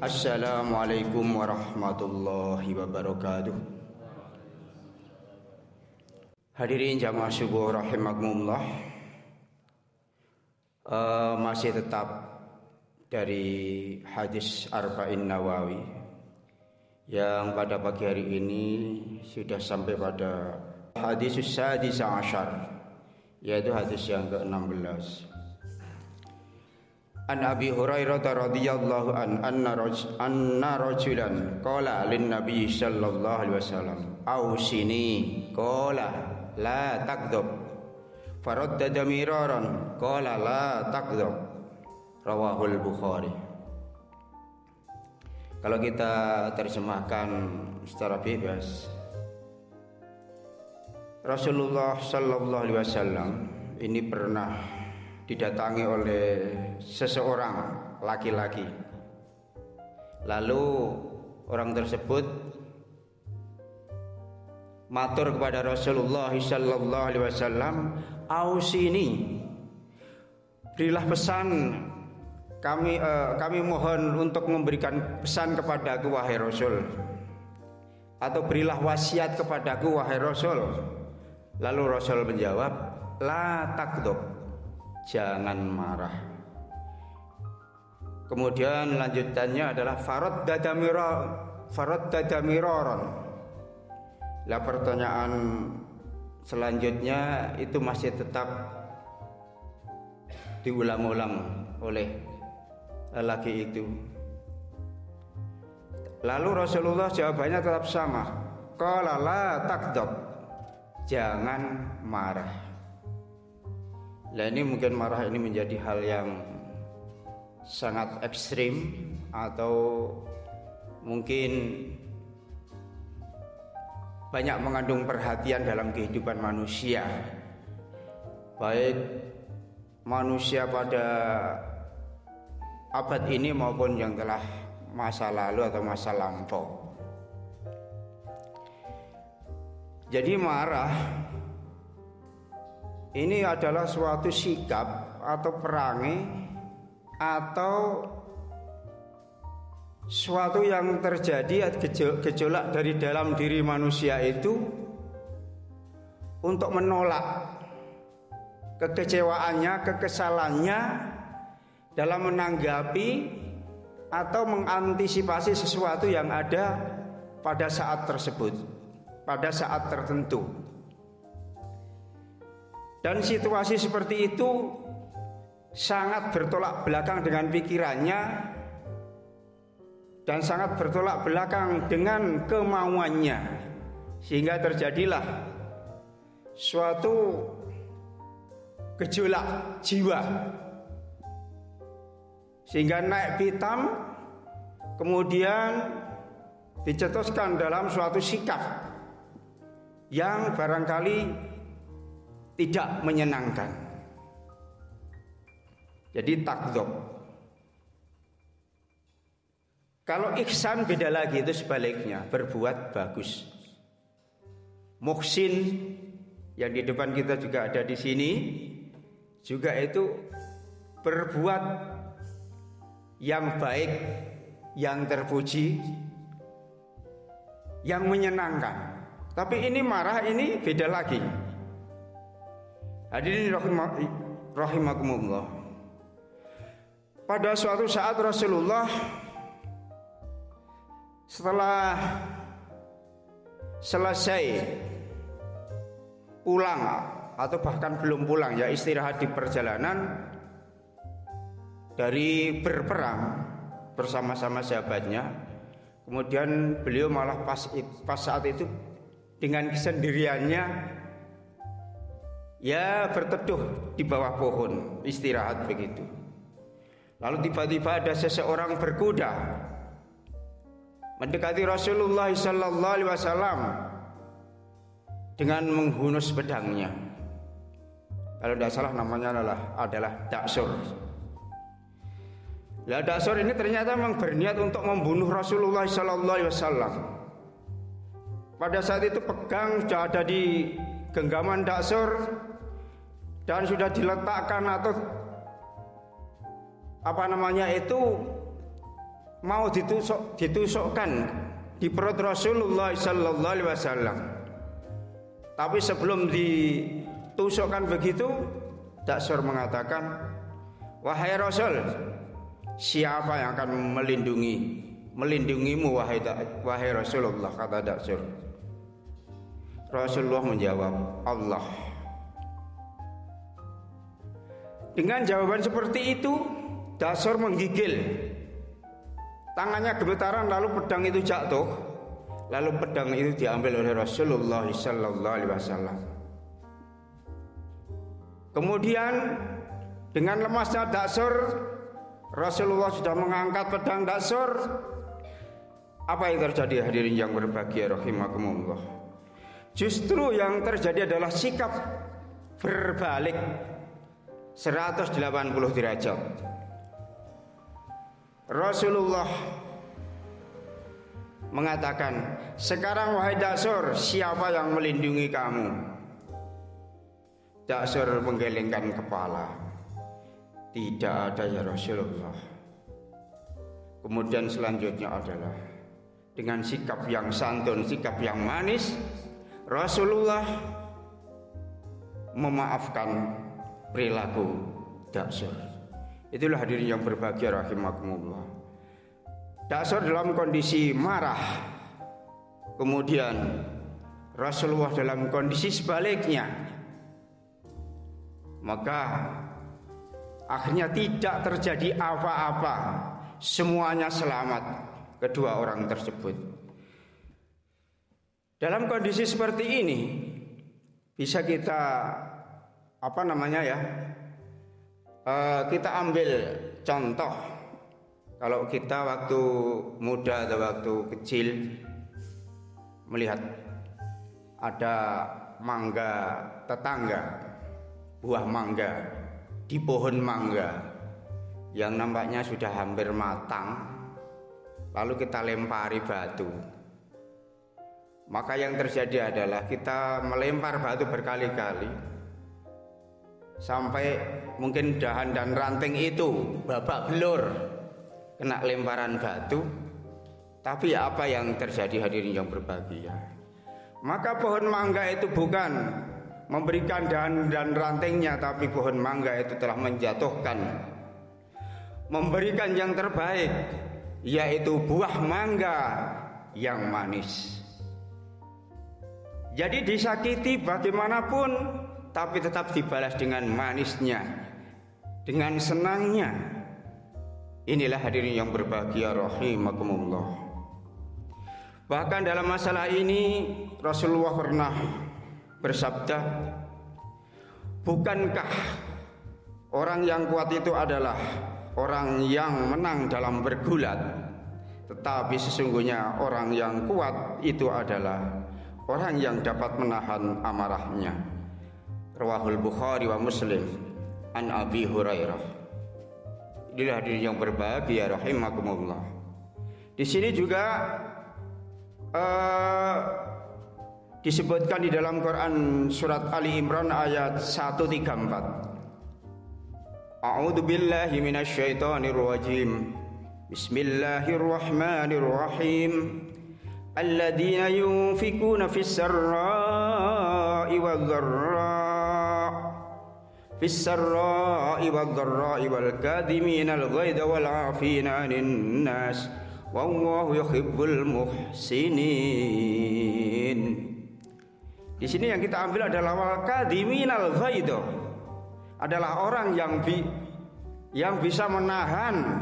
Assalamualaikum warahmatullahi wabarakatuh. Hadirin jamaah subuh rahimakumullah. Masih tetap dari hadis Arba'in Nawawi yang pada pagi hari ini sudah sampai pada hadis sadis asyar, yaitu hadis yang ke-16. An Abi Hurairah radhiyallahu anna rajulan qala lin Nabi sallallahu alaihi wasallam ausini qala la takdzub faraddada miraran qala la takdzub rawahul Bukhari. Kalau kita terjemahkan secara bebas, Rasulullah sallallahu alaihi wasallam ini pernah didatangi oleh seseorang laki-laki. Lalu orang tersebut matur kepada Rasulullah sallallahu alaihi wasallam, "Ausini, berilah pesan kami mohon untuk memberikan pesan kepadaku wahai Rasul, atau berilah wasiat kepadaku wahai Rasul." Lalu Rasul menjawab, "La takdzub, jangan marah." Kemudian lanjutannya adalah faraddada miraran. Lah pertanyaan selanjutnya itu masih tetap diulang-ulang oleh lelaki itu. Lalu Rasulullah jawabannya tetap sama, qala la takdzub, jangan marah. Nah, ini mungkin marah ini menjadi hal yang sangat ekstrim, atau mungkin banyak mengandung perhatian dalam kehidupan manusia, baik manusia pada abad ini maupun yang telah masa lalu atau masa lampau. Jadi marah ini adalah suatu sikap atau perangai atau suatu yang terjadi, gejolak dari dalam diri manusia itu untuk menolak kekecewaannya, kekesalannya dalam menanggapi atau mengantisipasi sesuatu yang ada pada saat tersebut, pada saat tertentu. Dan situasi seperti itu sangat bertolak belakang dengan pikirannya dan sangat bertolak belakang dengan kemauannya, sehingga terjadilah suatu gejolak jiwa, sehingga naik pitam, kemudian dicetuskan dalam suatu sikap yang barangkali tidak menyenangkan. Jadi takdzub. Kalau ihsan beda lagi, itu sebaliknya, berbuat bagus. Muhsin yang di depan kita juga ada di sini, juga itu berbuat yang baik, yang terpuji, yang menyenangkan. Tapi ini marah, ini beda lagi. Hadirin rahimakumullah. Pada suatu saat Rasulullah setelah selesai pulang atau bahkan belum pulang, ya istirahat di perjalanan dari berperang bersama-sama sahabatnya, kemudian beliau malah pas saat itu dengan kesendiriannya ya berteduh di bawah pohon, istirahat begitu. Lalu tiba-tiba ada seseorang berkuda mendekati Rasulullah sallallahu alaihi wasallam dengan menghunus pedangnya. Kalau tidak salah namanya adalah Daksur. Lah Daksur ini ternyata memang berniat untuk membunuh Rasulullah sallallahu alaihi wasallam. Pada saat itu pedang sudah ada di genggaman Daksur dan sudah diletakkan atau mau ditusukkan di perut Rasulullah sallallahu alaihi wasallam. Tapi sebelum ditusukkan begitu, Daksur mengatakan, "Wahai Rasul, siapa yang akan melindungimu wahai Rasulullah?" kata Daksur. Rasulullah menjawab, "Allah." Dengan jawaban seperti itu, Daksur menggigil. Tangannya gemetaran, lalu pedang itu jatuh. Lalu pedang itu diambil oleh Rasulullah sallallahu alaihi wasallam. Kemudian dengan lemasnya Daksur, Rasulullah sudah mengangkat pedang Daksur. Apa yang terjadi hadirin yang berbahagia rahimakumullah? Justru yang terjadi adalah sikap berbalik 180 derajat. Rasulullah mengatakan, "Sekarang wahai Daksur, siapa yang melindungi kamu?" Daksur menggelengkan kepala. "Tidak ada ya Rasulullah." Kemudian selanjutnya adalah dengan sikap yang santun, sikap yang manis, Rasulullah memaafkan perilaku Daksur. Itulah hadirin yang berbahagia rahimakumullah. Daksur dalam kondisi marah, kemudian Rasulullah dalam kondisi sebaliknya. Maka akhirnya tidak terjadi apa-apa, semuanya selamat kedua orang tersebut. Dalam kondisi seperti ini bisa kita kita ambil contoh. Kalau kita waktu muda atau waktu kecil melihat ada mangga tetangga, buah mangga di pohon mangga yang nampaknya sudah hampir matang, lalu kita lempari batu. Maka yang terjadi adalah kita melempar batu berkali-kali sampai mungkin dahan dan ranting itu babak belur kena lemparan batu. Tapi apa yang terjadi hadirin yang berbahagia? Maka pohon mangga itu bukan memberikan dahan dan rantingnya, tapi pohon mangga itu telah memberikan yang terbaik, yaitu buah mangga yang manis. Jadi disakiti bagaimanapun, tapi tetap dibalas dengan manisnya, dengan senangnya. Inilah hadirin yang berbahagia rahimakumullah. Bahkan dalam masalah ini Rasulullah pernah bersabda, "Bukankah orang yang kuat itu adalah orang yang menang dalam bergulat? Tetapi sesungguhnya orang yang kuat itu adalah orang yang dapat menahan amarahnya." Rawahul Bukhari wa Muslim an Abi Hurairah. Inilah hadirin yang berbahagia rahimakumullah. Di sini juga disebutkan di dalam Quran surat Ali Imran ayat 134. A'udzu billahi minasyaitonir rajim. Bismillahirrahmanirrahim. Alladzina yunfikuna fis sarra'i wadh-dharra'i wal kadhiminal ghaidha wal 'afina 'anil nas wallahu yuhibbul muhsinin. Di sini yang kita ambil adalah wal kadhiminal ghaidha, adalah orang yang bisa menahan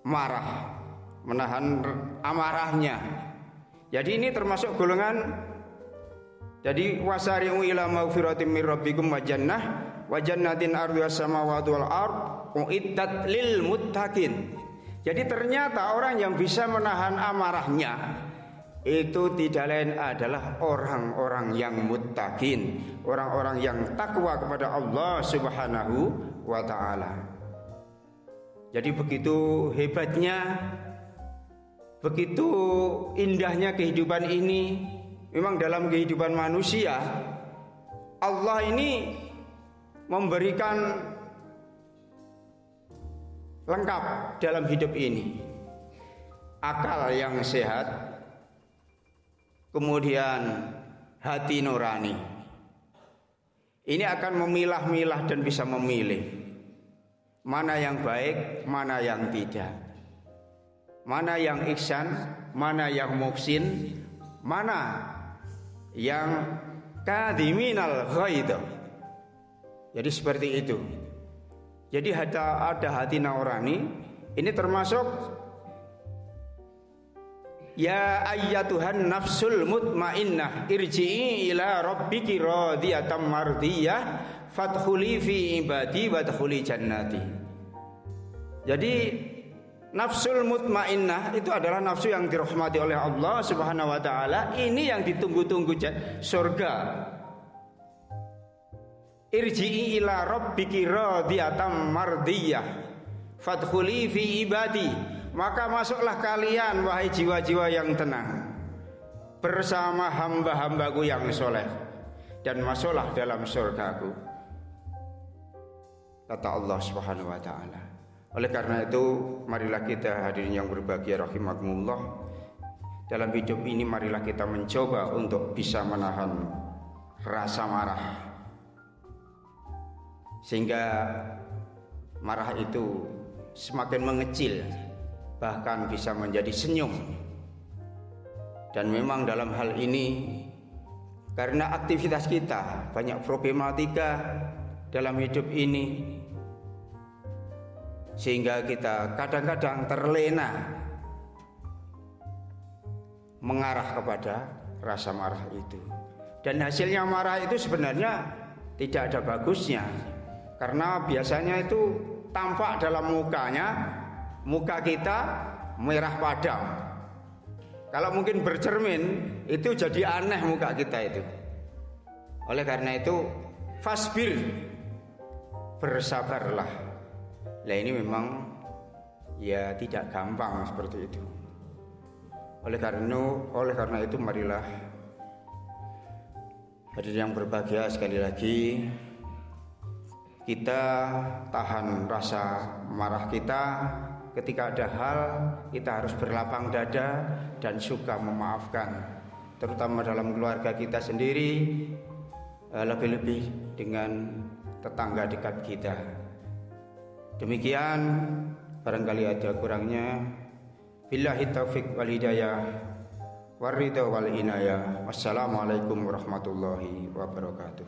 marah, menahan amarahnya. Jadi ini termasuk golongan. Jadi wasari'u ila maghfiratin mir rabbikum wa jannatin ardhuha samawati wal ard uiddat lil muttaqin. Jadi ternyata orang yang bisa menahan amarahnya itu tidak lain adalah orang-orang yang muttaqin, orang-orang yang takwa kepada Allah Subhanahu wa taala. Jadi begitu hebatnya, begitu indahnya kehidupan ini. Memang dalam kehidupan manusia Allah ini memberikan lengkap dalam hidup ini. Akal yang sehat, kemudian hati nurani. Ini akan memilah-milah dan bisa memilih mana yang baik, mana yang tidak, mana yang ihsan, mana yang muhsin, mana yang kadhiminal ghaidh. Jadi seperti itu. Jadi ada hati nurani. Ini termasuk ya ayyatuhan nafsul mutmainnah irji'i ila rabbiki radiyatan mardiyah fadkhuli fi ibadi wadkhuli jannati. Jadi nafsul mutmainnah itu adalah nafsu yang dirahmati oleh Allah Subhanahu wa taala. Ini yang ditunggu-tunggu surga. Irji'i ila rabbiki radiyatan mardiyah fadkhuli fi ibadi. Maka masuklah kalian wahai jiwa-jiwa yang tenang bersama hamba-hambaku yang soleh, dan masuklah dalam surgaku, kata Allah Subhanahu wa ta'ala. Oleh karena itu, marilah kita hadirin yang berbahagia rahimakumullah, dalam hidup ini marilah kita mencoba untuk bisa menahan rasa marah, sehingga marah itu semakin mengecil, bahkan bisa menjadi senyum. Dan memang dalam hal ini, karena aktivitas kita banyak problematika dalam hidup ini, sehingga kita kadang-kadang terlena mengarah kepada rasa marah itu. Dan hasilnya marah itu sebenarnya tidak ada bagusnya, karena biasanya itu tampak dalam mukanya. Muka kita merah padam. Kalau mungkin bercermin, itu jadi aneh muka kita itu. Oleh karena itu, fasbir, bersabarlah. Nah ini memang ya tidak gampang seperti itu. Oleh karena itu marilah hadirin yang berbahagia, sekali lagi kita tahan rasa marah kita. Ketika ada hal, kita harus berlapang dada dan suka memaafkan, terutama dalam keluarga kita sendiri, lebih-lebih dengan tetangga dekat kita. Demikian, barangkali ada kurangnya. Billahi taufiq wal hidayah waridha wal inayah. Wassalamualaikum warahmatullahi wabarakatuh.